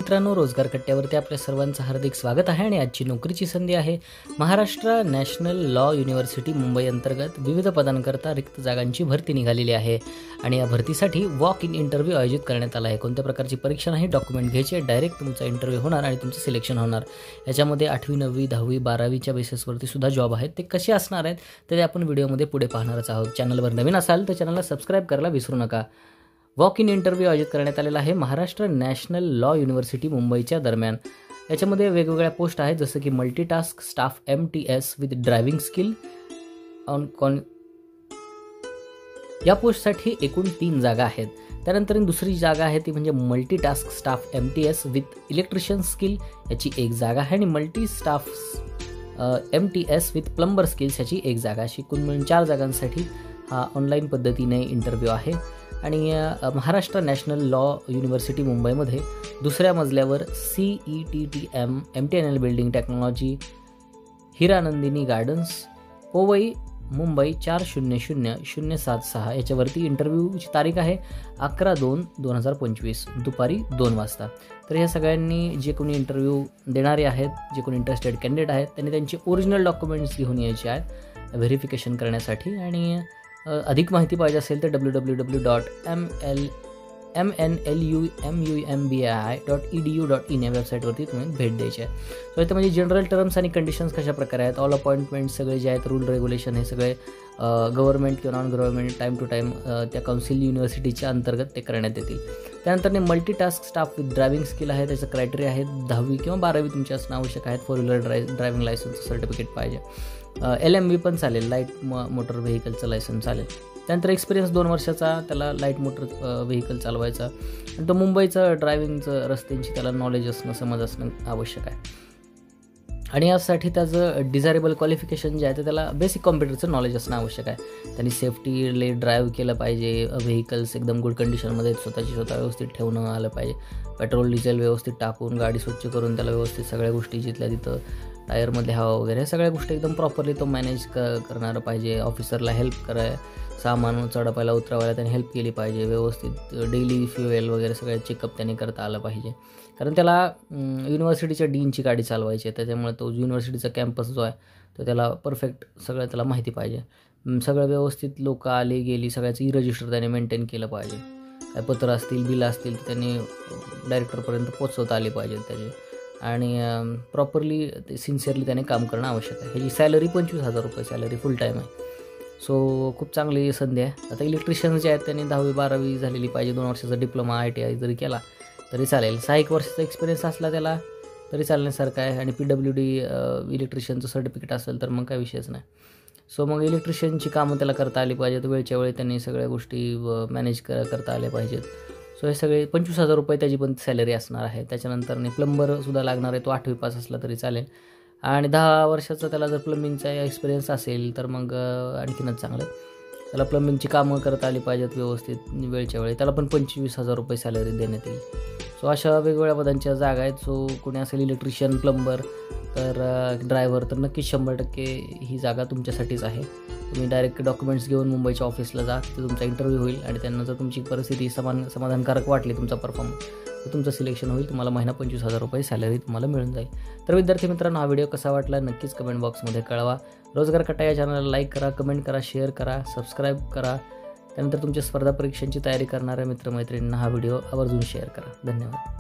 मित्रांनो, रोजगार कट्ट्यावरती आपल्या सर्वांचं हार्दिक स्वागत आहे आणि आजची नोकरीची संधी आहे Maharashtra national law university Mumbai अंतर्गत विविध पदांकरता रिक्त जागांची भरती निघालेली आहे आणि या भरतीसाठी वॉक इन इंटरव्ह्यू आयोजित करण्यात आला आहे। कोणत्या प्रकारची परीक्षा नाही, डॉक्युमेंट घ्यायचे, डायरेक्ट तुमचा इंटरव्ह्यू होणार आणि तुमचं सिलेक्शन होणार। याच्यामध्ये 8वी 9वी 10वी 12वीच्या बेसिसवरती सुद्धा जॉब आहेत। ते कसे असणार आहेत ते आपण व्हिडिओमध्ये पुढे पाहणारच आहोत। चॅनलवर नवीन असाल तर चॅनलला सबस्क्राईब करायला विसरू नका। वॉक इन इंटरव्ह्यू आयोजित करण्यात आलेला आहे महाराष्ट्र नॅशनल लॉ युनिव्हर्सिटी मुंबईच्या दरम्यान। याच्यामध्ये वेगवेगळ्या पोस्ट आहेत, जसं की multitask staff MTS with driving skill या पोस्टसाठी एकूण 3 जागा आहेत। त्यानंतर दुसरी जागा आहे ती म्हणजे multitask staff MTS with electrician skill याची एक जागा आहे आणि multi staff MTS with plumber skills याची एक जागा। अशी एकूण मिळून 4 जागांसाठी हा ऑनलाईन पद्धतीने इंटरव्ह्यू आहे। आणि महाराष्ट्र नॅशनल लॉ युनिव्हर्सिटी मुंबईमध्ये दुसऱ्या मजल्यावर CETTM MTNL building technology, Hiranandani gardens, Powai, Mumbai 400076 याच्यावरती इंटरव्ह्यूची तारीख आहे 11/2/2025 दुपारी 2 वाजता। तर ह्या सगळ्यांनी जे कोणी इंटरव्ह्यू देणारे आहेत, जे कोणी इंटरेस्टेड कॅन्डिडेट आहेत, त्यांनी त्यांचे ओरिजिनल डॉक्युमेंट्स घेऊन यायचे आहेत व्हेरिफिकेशन करण्यासाठी। आणि अधिक माहिती पाहिजे असेल तर www.mnlumumbi.edu.in या वेबसाईटवरती तुम्ही भेट द्यायची आहे। सो इथं म्हणजे जनरल टर्म्स आणि कंडिशन्स कशा प्रकारे आहेत, ऑल अपॉइंटमेंट सगळे जे आहेत, रूल रेग्युलेशन हे सगळे गव्हर्नमेंट किंवा non government time to time त्या काउन्सिल युनिव्हर्सिटीच्या अंतर्गत ते करण्यात येतील। त्यानंतर multitask staff with driving skill आहे, त्याचं क्रायटेरिया आहे 10वी किंवा 12वी तुमची असणं आवश्यक आहे। 4 व्हीलर ड्रायव्हिंग लायसन्स सर्टिफिकेट पाहिजे। LMV पण चालेल, लाईट मोटर व्हेकलचं लायसन्स चालेल। त्यानंतर एक्सपिरियन्स 2 वर्षाचा त्याला लाईट मोटर व्हेकल चालवायचा आणि तो मुंबईचं ड्रायव्हिंगचं रस्त्यांची त्याला नॉलेज असणं, समज असणं आवश्यक आहे। आणि यासाठी त्याचं डिझायरेबल क्वालिफिकेशन जे आहे ते त्याला बेसिक कॉम्प्युटरचं नॉलेज असणं आवश्यक आहे। त्यांनी सेफ्टीले ड्राईव्ह केलं पाहिजे, व्हेकल्स एकदम गुड कंडिशनमध्ये स्वतः व्यवस्थित ठेवणं आलं पाहिजे, पेट्रोल डिझेल व्यवस्थित टाकून गाडी स्वच्छ करून त्याला व्यवस्थित सगळ्या गोष्टी जिथल्या तिथं टायरमध्ये हवा वगैरे सगळ्या गोष्टी एकदम प्रॉपरली तो मॅनेज करणारं पाहिजे। ऑफिसरला हेल्प सामान चढपायला उतरवायला त्याने हेल्प केली पाहिजे, व्यवस्थित डेली फ्युएल वगैरे सगळं चेकअप त्याने करता आलं पाहिजे, कारण त्याला युनिव्हर्सिटीच्या डीनची गाडी चालवायची आहे। त्याच्यामुळे तो युनिव्हर्सिटीचा कॅम्पस जो आहे तो त्याला परफेक्ट सगळं त्याला माहिती पाहिजे। सगळं व्यवस्थित लोक आली गेली सगळ्याचं रजिस्टर त्याने मेंटेन केलं पाहिजे। काय पत्र असतील, बिलं असतील तर त्यांनी डायरेक्टरपर्यंत पोचवता आली पाहिजे त्याचे, आणि प्रॉपरली ते सिन्सिअरली त्याने काम करणं आवश्यक आहे। ह्याची सॅलरी 25,000 रुपये सॅलरी फुल टाईम आहे। सो खूप चांगली संधी आहे। आता इलेक्ट्रिशियन्स जे आहेत त्यांनी 10वी 12वी झालेली पाहिजे, 2 वर्षाचा डिप्लोमा ITI जरी केला तरी चालेल, 6 वर्षाचा एक्सपिरियन्स असला त्याला तरी चालण्यासारखं आहे। आणि PWD इलेक्ट्रिशियनचं सर्टिफिकेट असेल तर मग काय विषयच नाही। सो मग इलेक्ट्रिशियनची कामं त्याला करता आली पाहिजेत, वेळच्या वेळी त्यांनी सगळ्या गोष्टी मॅनेज करता आल्या पाहिजेत। सो हे सगळे 25,000 रुपये त्याची पण सॅलरी असणार आहे। त्याच्यानंतर प्लंबरसुद्धा लागणार आहे, तो 8वी पास असला तरी चालेल। आणि 10 वर्षाचा त्याला जर प्लंबिंगचा एक्सपिरियन्स असेल तर मग आणखीनच चांगलं, त्याला प्लंबिंगची कामं करता आली पाहिजेत व्यवस्थित वेळच्या वेळी, त्याला पण 25,000 रुपये सॅलरी देण्यात येईल। सो अशा वेगवेगळ्या पदांच्या जागा आहेत। सो कोणी असेल इलेक्ट्रिशियन, प्लंबर तर ड्रायव्हर तर नक्कीच 100% ही जागा तुमच्यासाठीच आहे। तुम्ही डायरेक्ट डॉक्युमेंट्स घेऊन मुंबईच्या ऑफिसला जा, तिथे तुमचा इंटरव्ह्यू होईल आणि त्यांना जर तुमची परिस्थिती समाधानकारक वाटली, तुमचा परफॉर्मन्स, तर तुमचं सिलेक्शन होईल। तुम्हाला महिना 25,000 रुपये सॅलरी तुम्हाला मिळून जाईल। तर विद्यार्थी मित्रांनो, हा व्हिडिओ कसा वाटला नक्कीच कमेंट बॉक्समध्ये कळवा। रोजगार कट्टा या चॅनलला लाईक करा, कमेंट करा, शेअर करा, सबस्क्राईब करा। त्यानंतर तुमच्या स्पर्धा परीक्षांची तयारी करणाऱ्या मित्रमैत्रिणींना हा व्हिडिओ आवर्जून शेअर करा। धन्यवाद।